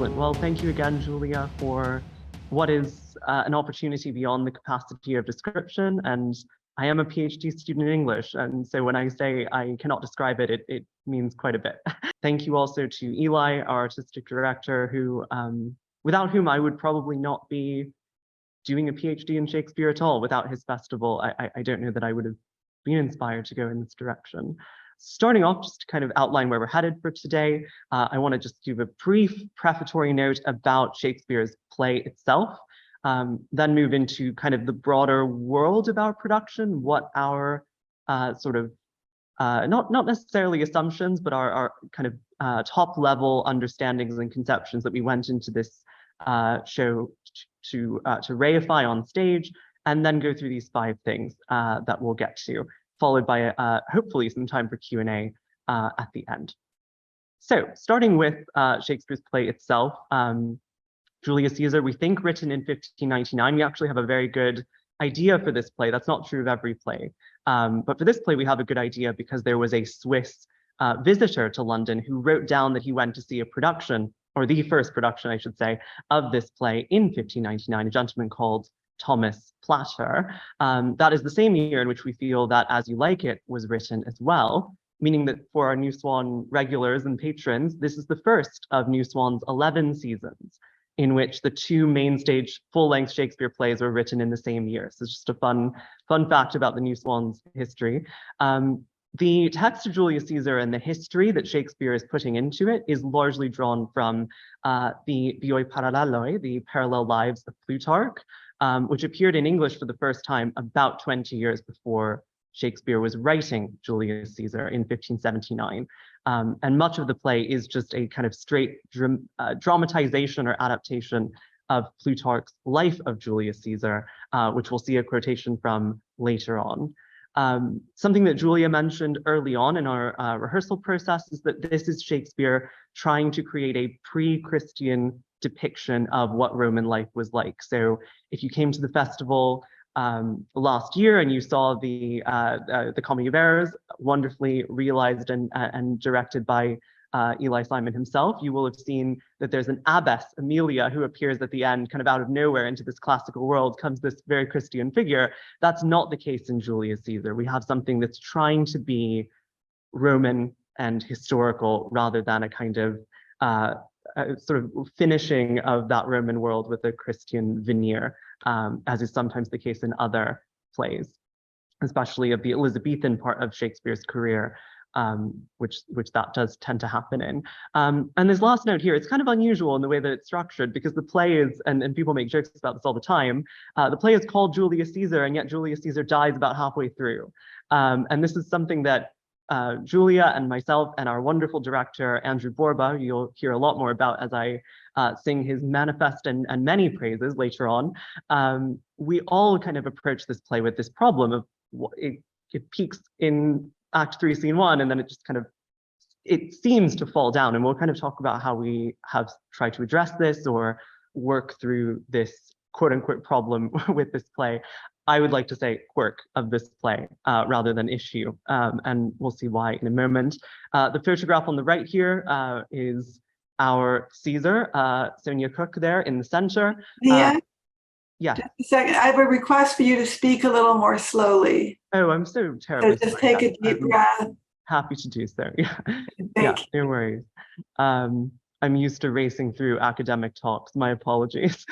Excellent. Well, thank you again, Julia, for what is an opportunity beyond the capacity of description. And I am a PhD student in English. And so when I say I cannot describe it, it means quite a bit. Thank you also to Eli, our artistic director, who, without whom I would probably not be doing a PhD in Shakespeare at all. Without his festival, I don't know that I would have been inspired to go in this direction. Starting off, just to kind of outline where we're headed for today, I want to just give a brief prefatory note about Shakespeare's play itself, then move into kind of the broader world of our production, what our sort of, not necessarily assumptions, but our kind of top level understandings and conceptions that we went into this show to reify on stage, and then go through these 5 things that we'll get to, followed by hopefully some time for Q&A at the end. So starting with Shakespeare's play itself, Julius Caesar, we think written in 1599. We actually have a very good idea for this play. That's not true of every play. But for this play, we have a good idea because there was a Swiss visitor to London who wrote down that he went to see a production, or the first production, I should say, of this play in 1599, a gentleman called Thomas Platter. That is the same year in which we feel that As You Like It was written as well, meaning that for our New Swan regulars and patrons, this is the first of New Swan's 11 seasons in which the 2 main stage full-length Shakespeare plays were written in the same year. So it's just a fun fact about the New Swan's history. The text of Julius Caesar and the history that Shakespeare is putting into it is largely drawn from the Vioi Paralleloi, the Parallel Lives of Plutarch, which appeared in English for the first time about 20 years before Shakespeare was writing Julius Caesar in 1579. And much of the play is just a kind of straight dramatization or adaptation of Plutarch's life of Julius Caesar, which we'll see a quotation from later on. Something that Julia mentioned early on in our rehearsal process is that this is Shakespeare trying to create a pre-Christian depiction of what Roman life was like. So if you came to the festival last year and you saw the Comedy of Errors, wonderfully realized and directed by Eli Simon himself, you will have seen that there's an abbess, Amelia, who appears at the end, kind of out of nowhere into this classical world, comes this very Christian figure. That's not the case in Julius Caesar. We have something that's trying to be Roman and historical rather than a kind of sort of finishing of that Roman world with a Christian veneer, as is sometimes the case in other plays, especially of the Elizabethan part of Shakespeare's career, which that does tend to happen in. And this last note here, it's kind of unusual in the way that it's structured because the play is, and people make jokes about this all the time, the play is called Julius Caesar, and yet Julius Caesar dies about halfway through. And this is something that Julia and myself and our wonderful director, Andrew Borba, you'll hear a lot more about as I sing his manifest and many praises later on. We all kind of approach this play with this problem of it peaks in Act 3, Scene 1, and then it just kind of, it seems to fall down. And we'll kind of talk about how we have tried to address this or work through this quote unquote problem with this play. I would like to say quirk of this play rather than issue, and we'll see why in a moment. The photograph on the right here is our Caesar, Sonia Cook there in the center. Neah? Yeah. Just a second. I have a request for you to speak a little more slowly. Oh, I'm so terribly So just sorry. take a deep breath. Happy to do so. Yeah, Thank you. no worries. I'm used to racing through academic talks. My apologies.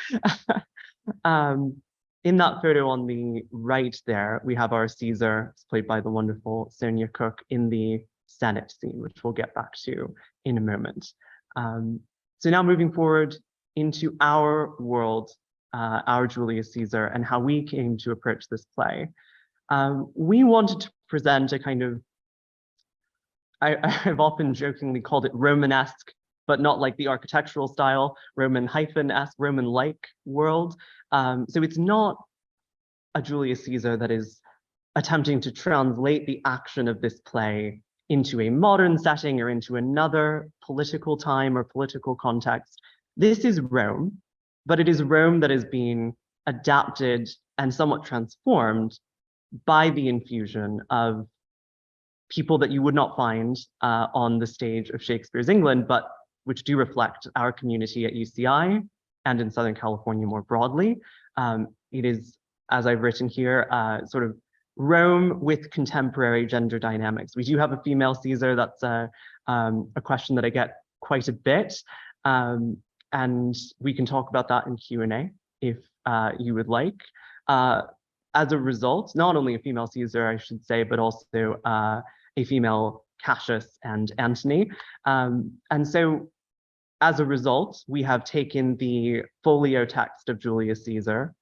In that photo on the right there, we have our Caesar, played by the wonderful Sonia Cook, in the Senate scene, which we'll get back to in a moment. So now moving forward into our world, our Julius Caesar, and how we came to approach this play. We wanted to present a kind of, I've often jokingly called it Romanesque, but not like the architectural style, Roman-esque, Roman-like world. So it's not a Julius Caesar that is attempting to translate the action of this play into a modern setting or into another political time or political context. This is Rome, but it is Rome that is being adapted and somewhat transformed by the infusion of people that you would not find on the stage of Shakespeare's England, but which do reflect our community at UCI and in Southern California more broadly. It is, as I've written here, sort of Rome with contemporary gender dynamics. We do have a female Caesar. That's a question that I get quite a bit. And we can talk about that in Q&A if you would like. As a result, not only a female Caesar, I should say, but also a female Cassius and Antony. And so as a result, we have taken the folio text of Julius Caesar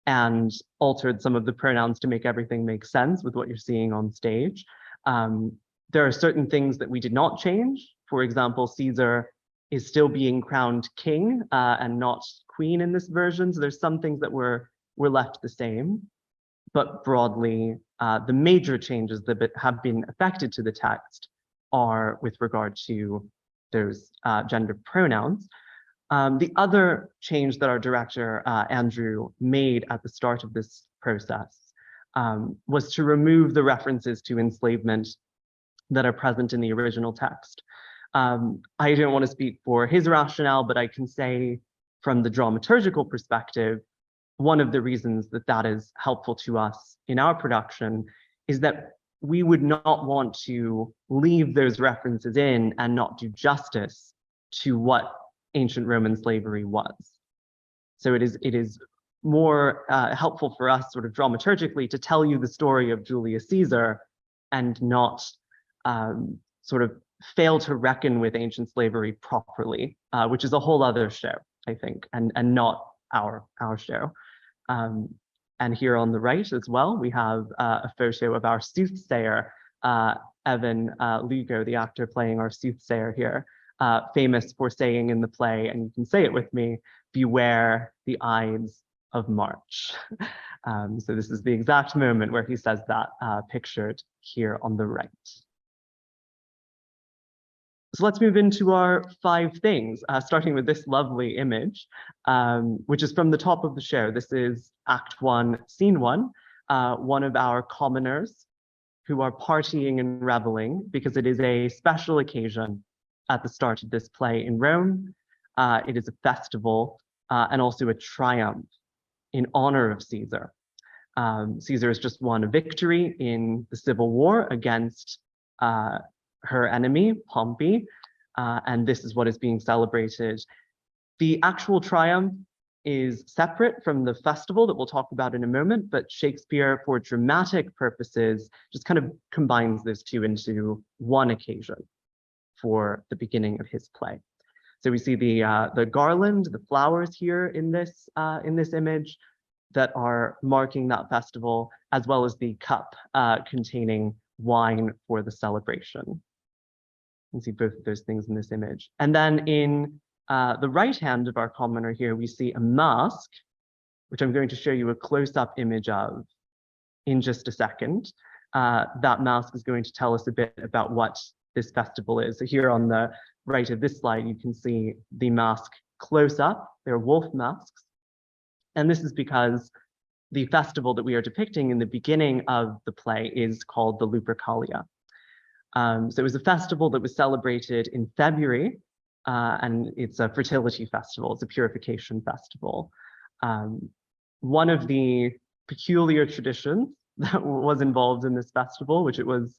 and altered some of the pronouns to make everything make sense with what you're seeing on stage. There are certain things that we did not change. For example, Caesar is still being crowned king and not queen in this version. So there's some things that were left the same. But broadly, the major changes that have been affected to the text are with regard to those gender pronouns. The other change that our director, Andrew, made at the start of this process was to remove the references to enslavement that are present in the original text. I don't want to speak for his rationale, but I can say from the dramaturgical perspective, one of the reasons that that is helpful to us in our production is that we would not want to leave those references in and not do justice to what ancient Roman slavery was. So it is more helpful for us sort of dramaturgically to tell you the story of Julius Caesar and not sort of fail to reckon with ancient slavery properly, which is a whole other show, I think, and not our show. And here on the right as well, we have a photo of our soothsayer, Evan Lugo, the actor playing our soothsayer here, famous for saying in the play, and you can say it with me, "Beware the Ides of March." So this is the exact moment where he says that, pictured here on the right. So let's move into our 5 things, starting with this lovely image, which is from the top of the show. This is Act 1, Scene 1, one of our commoners who are partying and reveling because it is a special occasion at the start of this play in Rome. It is a festival and also a triumph in honor of Caesar. Caesar has just won a victory in the civil war against her enemy, Pompey, and this is what is being celebrated. The actual triumph is separate from the festival that we'll talk about in a moment, but Shakespeare, for dramatic purposes, just kind of combines those two into one occasion for the beginning of his play. So we see the garland, the flowers here in this image that are marking that festival, as well as the cup containing wine for the celebration. You can see both of those things in this image. And then in the right hand of our commoner here, we see a mask, which I'm going to show you a close-up image of in just a second. That mask is going to tell us a bit about what this festival is. So here on the right of this slide, you can see the mask close up. They're wolf masks. And this is because the festival that we are depicting in the beginning of the play is called the Lupercalia. So it was a festival that was celebrated in February, and it's a fertility festival. It's a purification festival. One of the peculiar traditions that was involved in this festival, which it was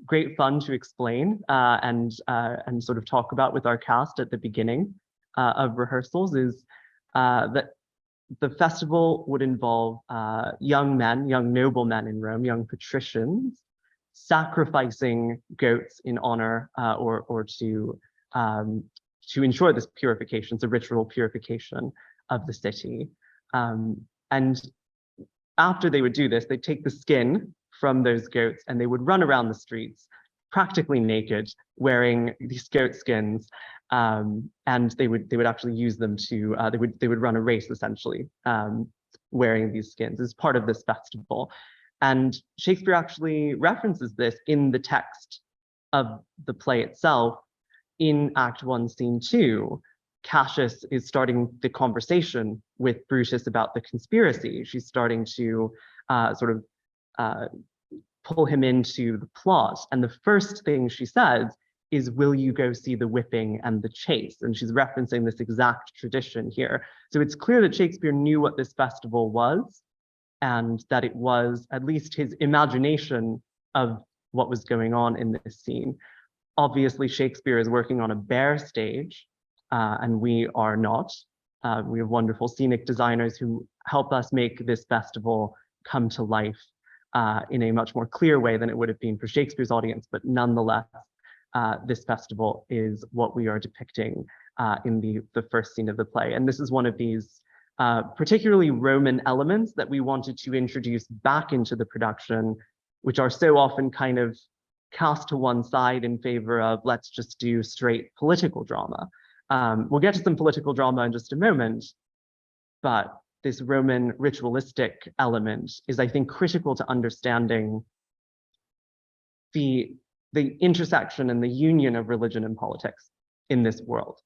great fun to explain and sort of talk about with our cast at the beginning of rehearsals, is that the festival would involve young men, young noblemen in Rome, young patricians, sacrificing goats in honor or to ensure this purification, the ritual purification of the city. And after they would do this, they'd take the skin from those goats and they would run around the streets practically naked, wearing these goat skins, and they would actually use them to they would run a race essentially, wearing these skins as part of this festival. And Shakespeare actually references this in the text of the play itself. In Act 1, Scene 2, Cassius is starting the conversation with Brutus about the conspiracy. She's starting to sort of pull him into the plot. And the first thing she says is will you go see the whipping and the chase? And she's referencing this exact tradition here. So it's clear that Shakespeare knew what this festival was, and that it was at least his imagination of what was going on in this scene. Obviously, Shakespeare is working on a bare stage, and we are not. We have wonderful scenic designers who help us make this festival come to life in a much more clear way than it would have been for Shakespeare's audience, but nonetheless, this festival is what we are depicting in the first scene of the play. And this is one of these particularly Roman elements that we wanted to introduce back into the production, which are so often kind of cast to one side in favor of let's just do straight political drama. We'll get to some political drama in just a moment, but this Roman ritualistic element is, I think, critical to understanding the intersection and the union of religion and politics in this world.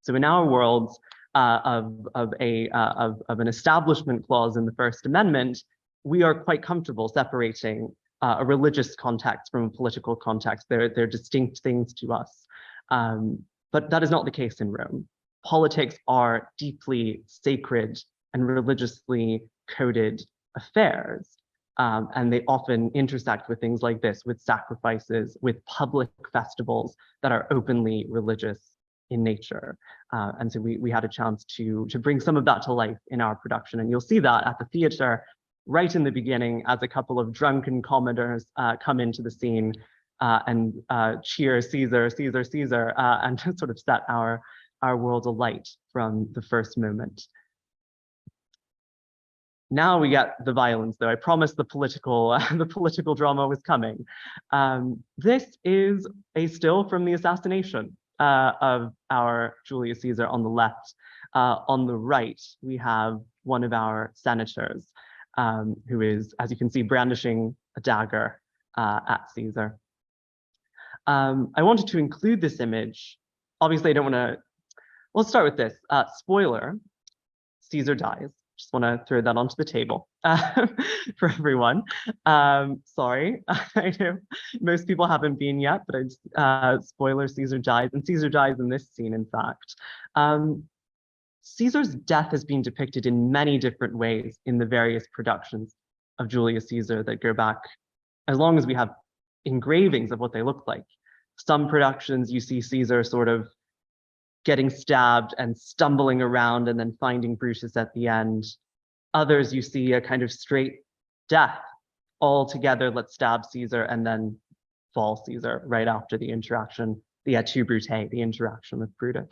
So in our world of an establishment clause in the First Amendment, we are quite comfortable separating a religious context from a political context. They're distinct things to us. But that is not the case in Rome. Politics are deeply sacred and religiously coded affairs. And they often intersect with things like this, with sacrifices, with public festivals that are openly religious in nature. And so we had a chance to bring some of that to life in our production. And you'll see that at the theater right in the beginning as a couple of drunken commoners come into the scene and cheer Caesar, Caesar, Caesar, and sort of set our world alight from the first moment. Now we get the violence, though. I promised the political drama was coming. This is a still from the assassination of our Julius Caesar on the left. On the right, we have one of our senators who is, as you can see, brandishing a dagger at Caesar. I wanted to include this image. Obviously, I don't want to. Let's start with this. Spoiler: Caesar dies. Just want to throw that onto the table for everyone. Sorry, I know most people haven't been yet, but spoiler: Caesar dies, and Caesar dies in this scene. In fact, Caesar's death has been depicted in many different ways in the various productions of Julius Caesar that go back as long as we have engravings of what they look like. Some productions you see Caesar sort of getting stabbed and stumbling around and then finding Brutus at the end. Others you see a kind of straight death. All together, let's stab Caesar and then fall Caesar right after the interaction, the et tu, Brute, the interaction with Brutus.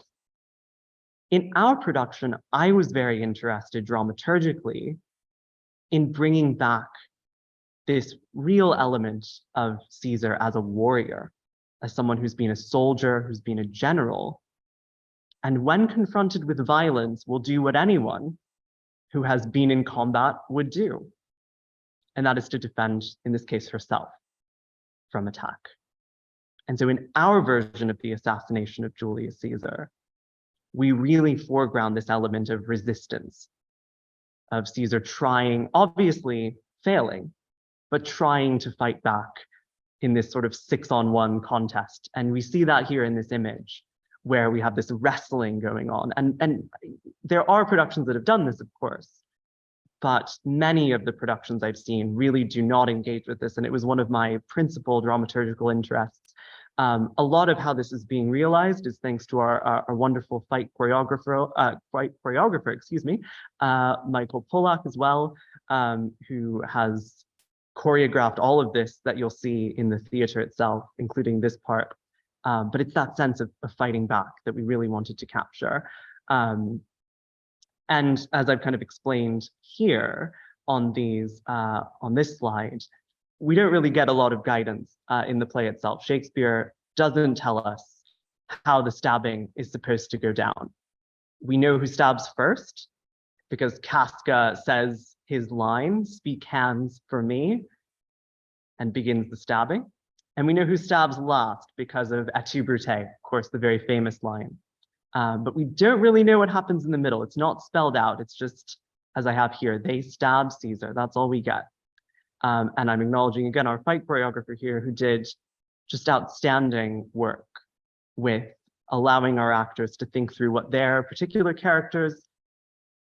In our production, I was very interested dramaturgically in bringing back this real element of Caesar as a warrior, as someone who's been a soldier, who's been a general, and when confronted with violence, will do what anyone who has been in combat would do. And that is to defend, in this case, herself from attack. And so in our version of the assassination of Julius Caesar, we really foreground this element of resistance, of Caesar trying, obviously failing, but trying to fight back in this sort of 6-on-1 contest. And we see that here in this image, where we have this wrestling going on. And there are productions that have done this, of course, but many of the productions I've seen really do not engage with this. And it was one of my principal dramaturgical interests. A lot of how this is being realized is thanks to our wonderful fight choreographer, Michael Pollack as well, who has choreographed all of this that you'll see in the theater itself, including this part. But it's that sense of fighting back that we really wanted to capture. And as I've kind of explained here on this slide, we don't really get a lot of guidance in the play itself. Shakespeare doesn't tell us how the stabbing is supposed to go down. We know who stabs first because Casca says his line, "Speak hands for me," and begins the stabbing. And we know who stabs last because of et tu, Brute, of course, the very famous line. But we don't really know what happens in the middle. It's not spelled out. It's just, as I have here, they stab Caesar. That's all we get. And I'm acknowledging again our fight choreographer here who did just outstanding work with allowing our actors to think through what their particular characters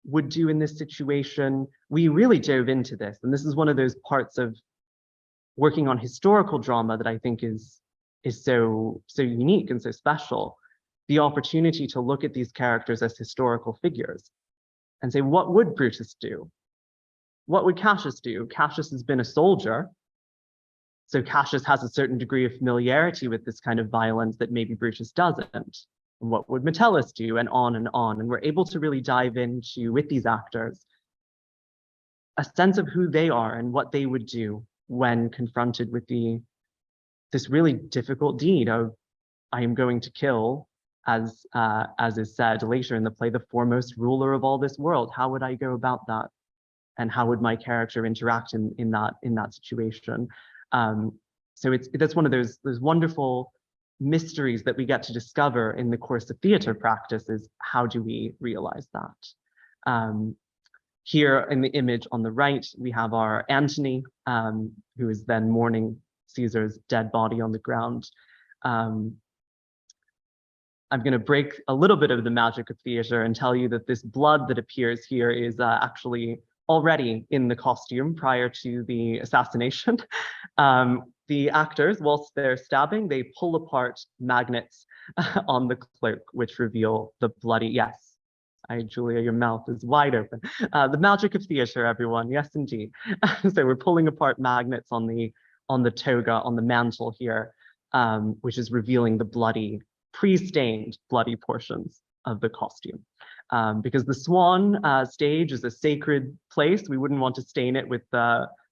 would do in this situation. We really dove into this, and this is one of those parts of working on historical drama that I think is so unique and so special. The opportunity to look at these characters as historical figures and say, what would Brutus do? What would Cassius do? Cassius has been a soldier, so Cassius has a certain degree of familiarity with this kind of violence that maybe Brutus doesn't. And what would Metellus do? And on and on. And we're able to really dive into, with these actors, a sense of who they are and what they would do when confronted with this really difficult deed of, I am going to kill, as is said later in the play, the foremost ruler of all this world. How would I go about that? And how would my character interact in that situation? So that's one of those wonderful mysteries that we get to discover in the course of theater practice, is how do we realize that? Here in the image on the right, we have our Antony, who is then mourning Caesar's dead body on the ground. I'm going to break a little bit of the magic of theater and tell you that this blood that appears here is actually already in the costume prior to the assassination. The actors, whilst they're stabbing, they pull apart magnets on the cloak, which reveal the bloody, yes. Julia, your mouth is wide open. The magic of theater, everyone. Yes, indeed. So we're pulling apart magnets on the toga, on the mantle here, which is revealing the bloody, pre-stained bloody portions of the costume. Because the Swan stage is a sacred place. We wouldn't want to stain it with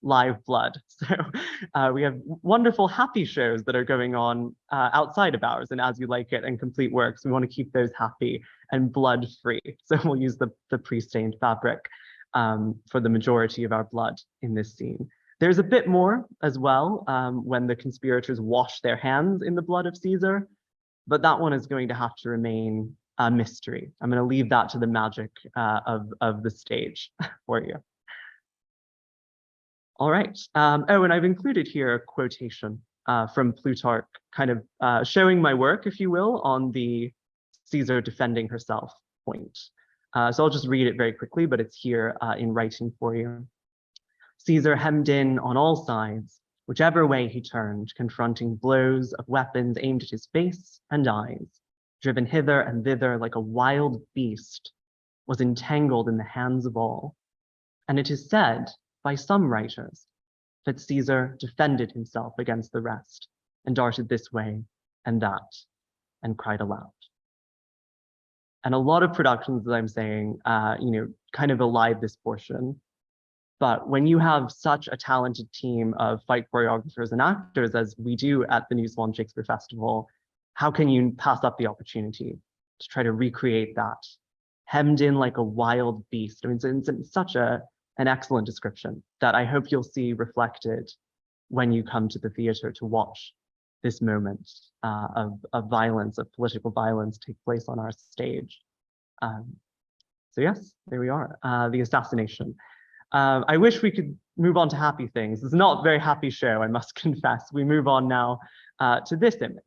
live blood. So we have wonderful happy shows that are going on outside of ours, and As You Like It and Complete Works. We want to keep those happy and blood free. So we'll use the pre-stained fabric for the majority of our blood in this scene. There's a bit more as well when the conspirators wash their hands in the blood of Caesar, but that one is going to have to remain a mystery. I'm going to leave that to the magic of the stage for you. All right. Oh, and I've included here a quotation from Plutarch, kind of showing my work, if you will, on the Caesar defending herself point. So I'll just read it very quickly, but it's here in writing for you. Caesar hemmed in on all sides, whichever way he turned, confronting blows of weapons aimed at his face and eyes, driven hither and thither like a wild beast, was entangled in the hands of all. And it is said by some writers that Caesar defended himself against the rest, and darted this way and that, and cried aloud. And a lot of productions, as I'm saying, kind of elide this portion. But when you have such a talented team of fight choreographers and actors, as we do at the New Swan Shakespeare Festival, how can you pass up the opportunity to try to recreate that? Hemmed in like a wild beast. I mean, it's such an excellent description that I hope you'll see reflected when you come to the theater to watch this moment of violence, of political violence take place on our stage. So yes, there we are, the assassination. I wish we could move on to happy things. It's not a very happy show, I must confess. We move on now to this image.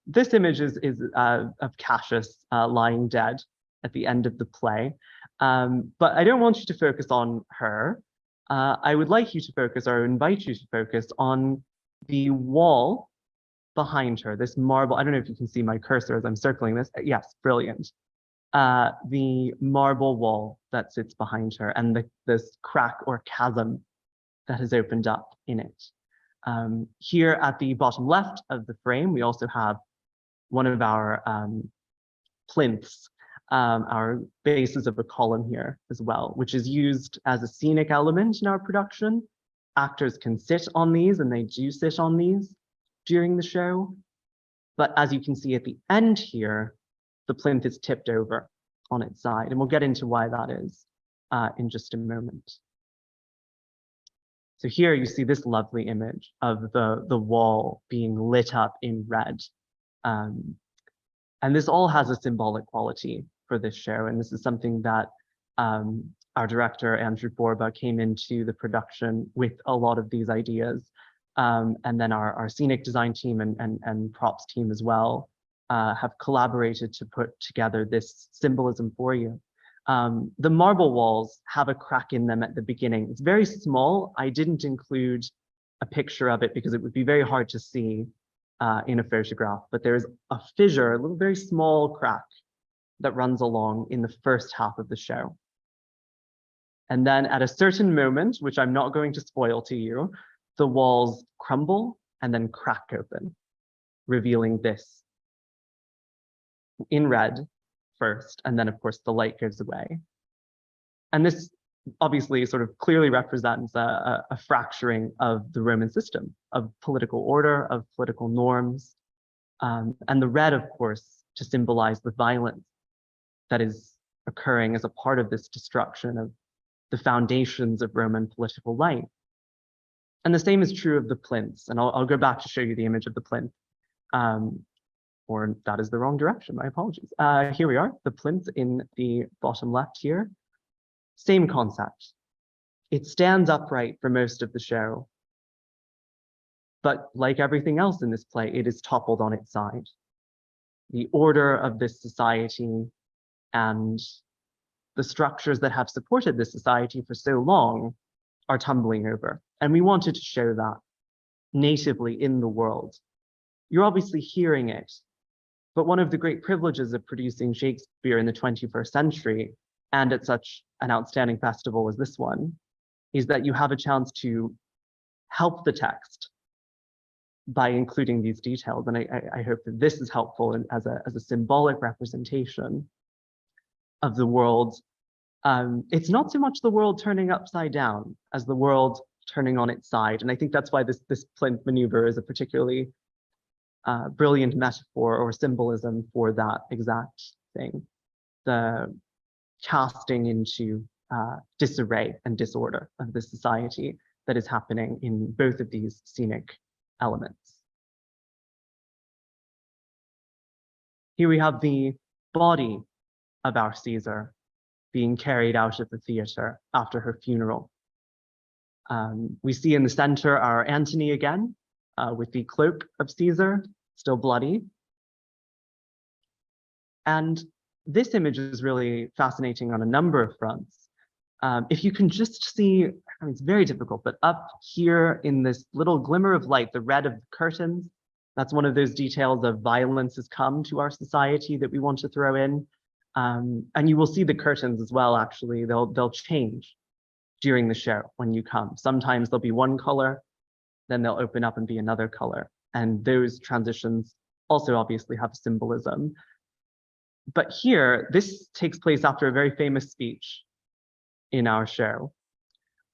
This image is of Cassius lying dead at the end of the play. But I don't want you to focus on her. I would like you to focus, or invite you to focus, on the wall behind her, this marble. I don't know if you can see my cursor as I'm circling this. Yes, brilliant. The marble wall that sits behind her, and this crack or chasm that has opened up in it. Here at the bottom left of the frame, we also have one of our plinths, our bases of a column here as well, which is used as a scenic element in our production. Actors can sit on these, and they do sit on these during the show. But as you can see at the end here, the plinth is tipped over on its side, and we'll get into why that is in just a moment. So here you see this lovely image of the wall being lit up in red. And this all has a symbolic quality for this show, and this is something that our director, Andrew Borba, came into the production with a lot of these ideas and then our scenic design team and props team as well have collaborated to put together this symbolism for you. The marble walls have a crack in them at the beginning. It's very small. I didn't include a picture of it because it would be very hard to see in a photograph, but there's a fissure, a little very small crack that runs along in the first half of the show. And then at a certain moment, which I'm not going to spoil to you, the walls crumble and then crack open, revealing this in red first, and then of course the light goes away. And this obviously sort of clearly represents a fracturing of the Roman system, of political order, of political norms, and the red, of course, to symbolize the violence that is occurring as a part of this destruction of the foundations of Roman political life. And the same is true of the plinths. And I'll go back to show you the image of the plinth. Or that is the wrong direction, my apologies. Here we are, the plinth in the bottom left here. Same concept. It stands upright for most of the show. But like everything else in this play, it is toppled on its side. The order of this society and the structures that have supported this society for so long are tumbling over. And we wanted to show that natively in the world. You're obviously hearing it, but one of the great privileges of producing Shakespeare in the 21st century and at such an outstanding festival as this one is that you have a chance to help the text by including these details. And I hope that this is helpful as a symbolic representation of the world. It's not so much the world turning upside down as the world turning on its side. And I think that's why this plinth maneuver is a particularly brilliant metaphor or symbolism for that exact thing. The casting into disarray and disorder of the society that is happening in both of these scenic elements. Here we have the body of our Caesar being carried out of the theater after her funeral. We see in the center our Antony again, with the cloak of Caesar, still bloody. And this image is really fascinating on a number of fronts. If you can just see, I mean, it's very difficult, but up here in this little glimmer of light, the red of the curtains, that's one of those details of violence has come to our society that we want to throw in. And you will see the curtains as well, actually. They'll change during the show when you come. Sometimes there'll be one color, then they'll open up and be another color. And those transitions also obviously have symbolism. But here, this takes place after a very famous speech in our show.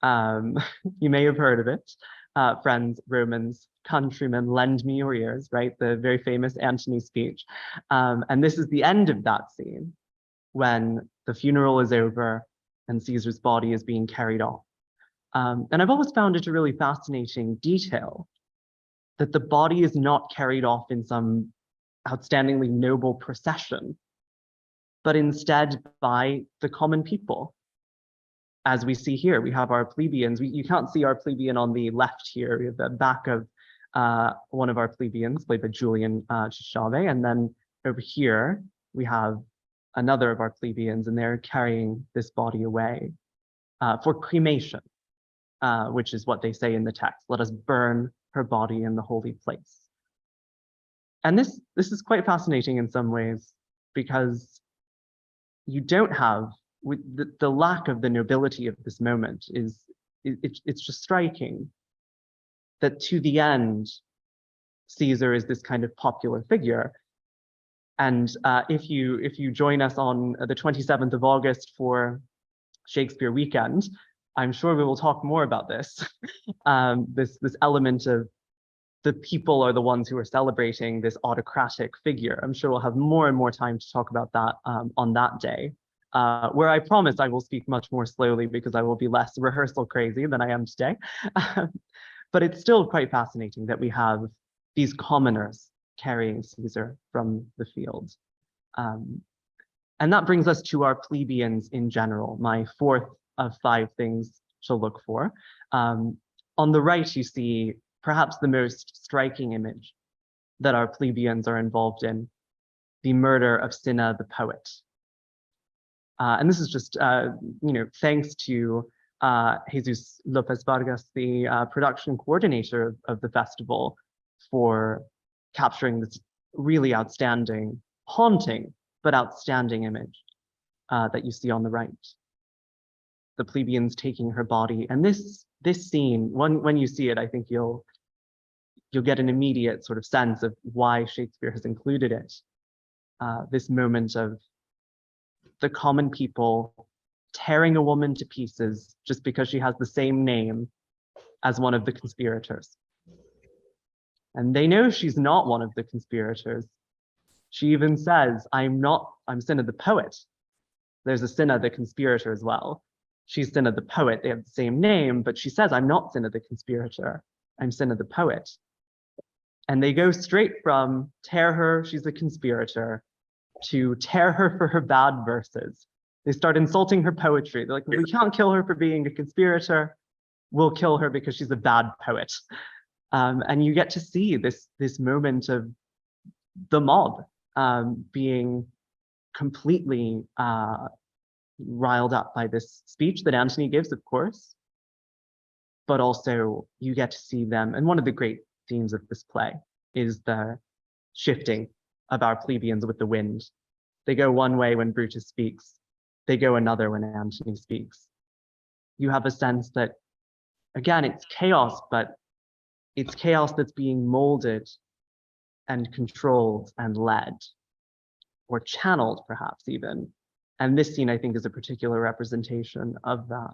You may have heard of it. Friends, Romans, countrymen, lend me your ears, right? The very famous Antony speech. And this is the end of that scene when the funeral is over and Caesar's body is being carried off. And I've always found it a really fascinating detail that the body is not carried off in some outstandingly noble procession, but instead by the common people. As we see here, we have our plebeians. You can't see our plebeian on the left here. We have the back of one of our plebeians, played by Julius Caesar, and then over here, we have another of our plebeians, and they're carrying this body away for cremation, which is what they say in the text. Let us burn her body in the holy place. And this is quite fascinating in some ways, because you don't have, with the lack of the nobility of this moment it's just striking that to the end, Caesar is this kind of popular figure. And if you join us on the 27th of August for Shakespeare Weekend, I'm sure we will talk more about this. This element of the people are the ones who are celebrating this autocratic figure. I'm sure we'll have more and more time to talk about that on that day, where I promise I will speak much more slowly because I will be less rehearsal crazy than I am today. But it's still quite fascinating that we have these commoners carrying Caesar from the field. And that brings us to our plebeians in general, my fourth of 5 things to look for. On the right, you see perhaps the most striking image that our plebeians are involved in, the murder of Cinna the poet. And this is just, thanks to Jesus Lopez Vargas, the production coordinator of the festival, for capturing this really outstanding, haunting, but outstanding image that you see on the right. The plebeians taking her body. And this scene, when you see it, I think you'll get an immediate sort of sense of why Shakespeare has included it. This moment of the common people tearing a woman to pieces just because she has the same name as one of the conspirators. And they know she's not one of the conspirators. She even says, I'm Cinna the poet. There's a Cinna the conspirator as well. She's Cinna the poet. They have the same name, but she says, I'm not Cinna the conspirator. I'm Cinna the poet. And they go straight from tear her, she's a conspirator, to tear her for her bad verses. They start insulting her poetry. They're like, we can't kill her for being a conspirator. We'll kill her because she's a bad poet. And you get to see this moment of the mob being completely riled up by this speech that Antony gives, of course, but also you get to see them. And one of the great themes of this play is the shifting of our plebeians with the wind. They go one way when Brutus speaks, they go another when Antony speaks. You have a sense that, again, it's chaos, but it's chaos that's being molded and controlled and led, or channeled perhaps even. And this scene, I think, is a particular representation of that.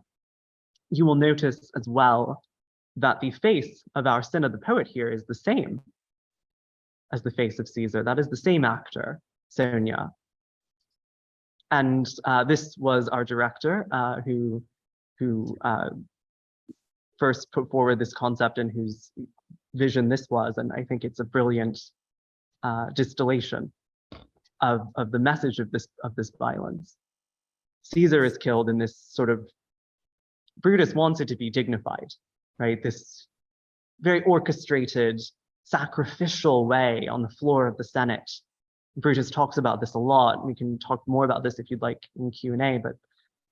You will notice as well that the face of our Cinna the poet here is the same as the face of Caesar. That is the same actor, Sonia. And this was our director who first put forward this concept and whose vision this was. And I think it's a brilliant distillation of the message of this violence. Caesar is killed in this sort of, Brutus wants it to be dignified, right? This very orchestrated, sacrificial way on the floor of the Senate. Brutus talks about this a lot. We can talk more about this if you'd like in Q&A, but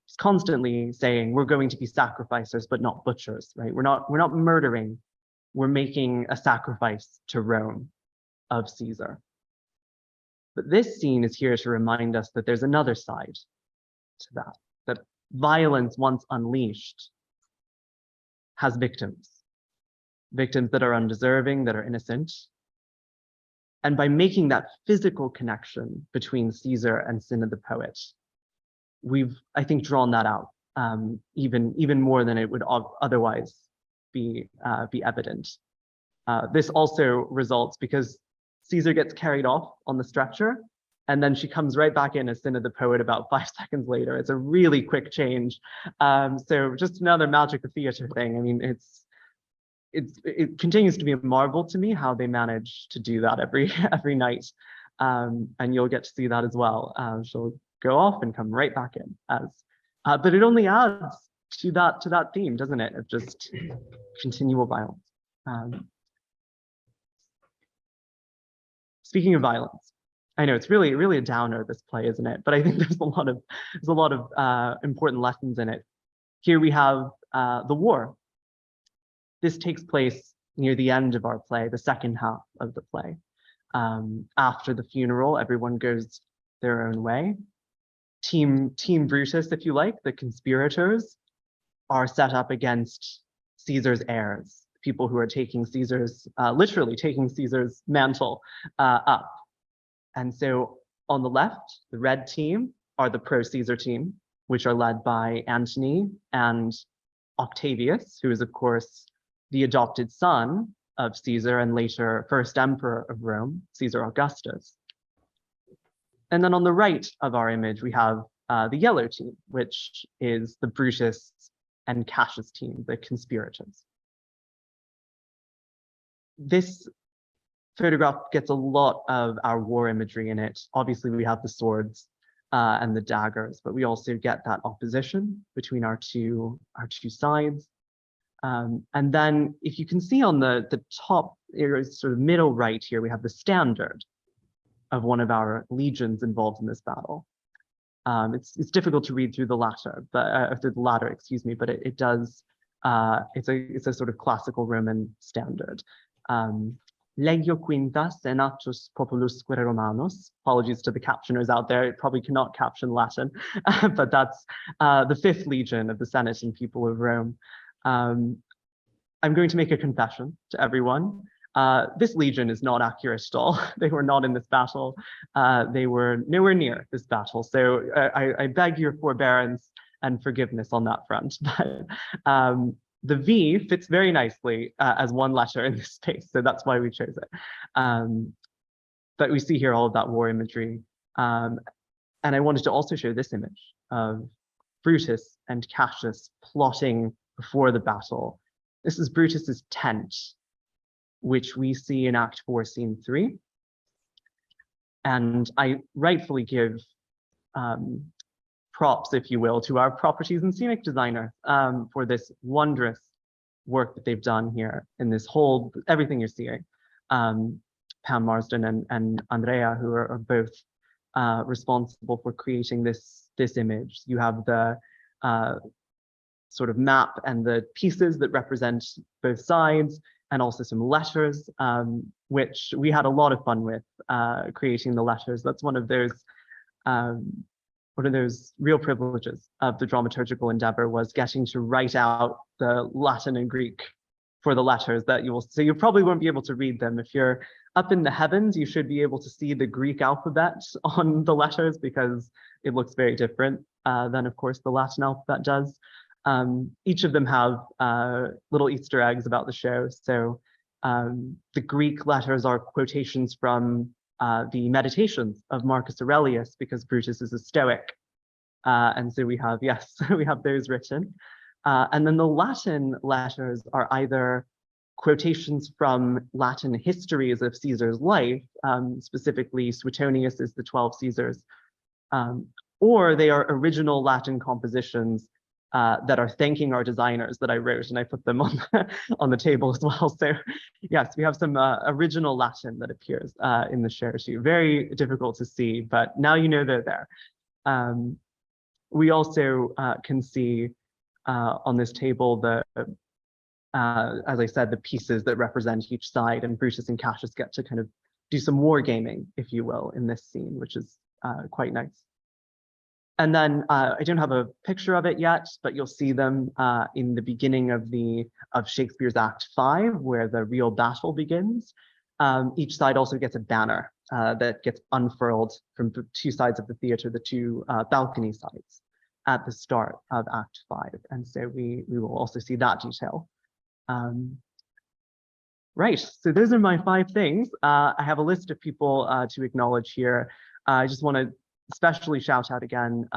he's constantly saying we're going to be sacrificers, but not butchers, right? We're not murdering. We're making a sacrifice to Rome of Caesar. But this scene is here to remind us that there's another side to that violence once unleashed has victims that are undeserving, that are innocent. And by making that physical connection between Caesar and Cinna the poet, we've, I think, drawn that out even more than it would otherwise be evident. This also results because Caesar gets carried off on the stretcher, and then she comes right back in as Cinna the poet about 5 seconds later. It's a really quick change. So just another magic of theater thing. I mean, it continues to be a marvel to me how they manage to do that every night. And you'll get to see that as well. She'll go off and come right back in but it only adds to that theme, doesn't it? Of just continual violence. Speaking of violence, I know it's really a downer, this play, isn't it? But I think there's a lot of important lessons in it. Here we have the war. This takes place near the end of our play, the second half of the play. After the funeral, everyone goes their own way. Team Brutus, if you like, the conspirators, are set up against Caesar's heirs, people who are taking Caesar's, literally taking Caesar's mantle up. And so on the left, the red team are the pro-Caesar team, which are led by Antony and Octavius, who is, of course, the adopted son of Caesar and later first emperor of Rome, Caesar Augustus. And then on the right of our image, we have the yellow team, which is the Brutus and Cassius team, the conspirators. This photograph gets a lot of our war imagery in it. Obviously, we have the swords and the daggers, but we also get that opposition between our two sides. And then if you can see on the top, sort of middle right here, we have the standard of one of our legions involved in this battle. It's difficult to read through the latter, but through the ladder, excuse me, but it does. It's a sort of classical Roman standard. Legio quinta senatus populusque Romanus. Apologies to the captioners out there. It probably cannot caption Latin, but that's the 5th legion of the Senate and people of Rome. I'm going to make a confession to everyone. This legion is not accurate at all. They were not in this battle. They were nowhere near this battle. So I beg your forbearance and forgiveness on that front. But the V fits very nicely as one letter in this space. So that's why we chose it. But we see here all of that war imagery. And I wanted to also show this image of Brutus and Cassius plotting before the battle. This is Brutus's tent, which we see in Act 4, Scene 3. And I rightfully give props, if you will, to our properties and scenic designer for this wondrous work that they've done here in this whole, everything you're seeing. Pam Marsden and Andrea, who are both responsible for creating this image. You have the sort of map and the pieces that represent both sides, and also some letters, which we had a lot of fun with creating the letters. That's one of those real privileges of the dramaturgical endeavor, was getting to write out the Latin and Greek for the letters that you will see. You probably won't be able to read them. If you're up in the heavens, you should be able to see the Greek alphabet on the letters, because it looks very different than, of course, the Latin alphabet does. Each of them have little Easter eggs about the show. So the Greek letters are quotations from the Meditations of Marcus Aurelius, because Brutus is a Stoic. And so we have, yes, we have those written. And then the Latin letters are either quotations from Latin histories of Caesar's life, specifically Suetonius is the 12 Caesars, or they are original Latin compositions that are thanking our designers that I wrote, and I put them on the table as well. So yes, we have some original Latin that appears in the show too. Very difficult to see, but now you know they're there. We also can see on this table as I said, the pieces that represent each side, and Brutus and Cassius get to kind of do some war gaming, if you will, in this scene, which is quite nice. And then I don't have a picture of it yet, but you'll see them in the beginning of Shakespeare's Act 5, where the real battle begins. Each side also gets a banner that gets unfurled from the 2 sides of the theater, the 2 balcony sides at the start of Act 5. And so we will also see that detail. Right, so those are my 5 things. I have a list of people to acknowledge here. I just want to especially shout out again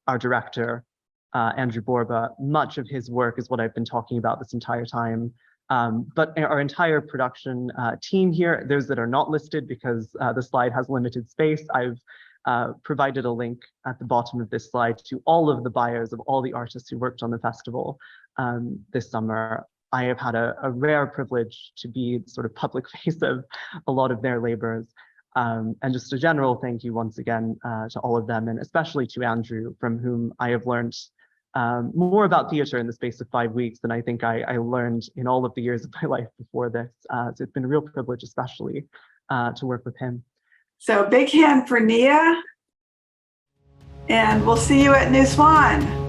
our director, Andrew Borba. Much of his work is what I've been talking about this entire time. But our entire production team here, those that are not listed because the slide has limited space, I've provided a link at the bottom of this slide to all of the bios of all the artists who worked on the festival this summer. I have had a rare privilege to be sort of public face of a lot of their labors. And just a general thank you once again to all of them, and especially to Andrew, from whom I have learned more about theater in the space of 5 weeks than I think I learned in all of the years of my life before this. So it's been a real privilege, especially to work with him. So big hand for Neah, and we'll see you at New Swan.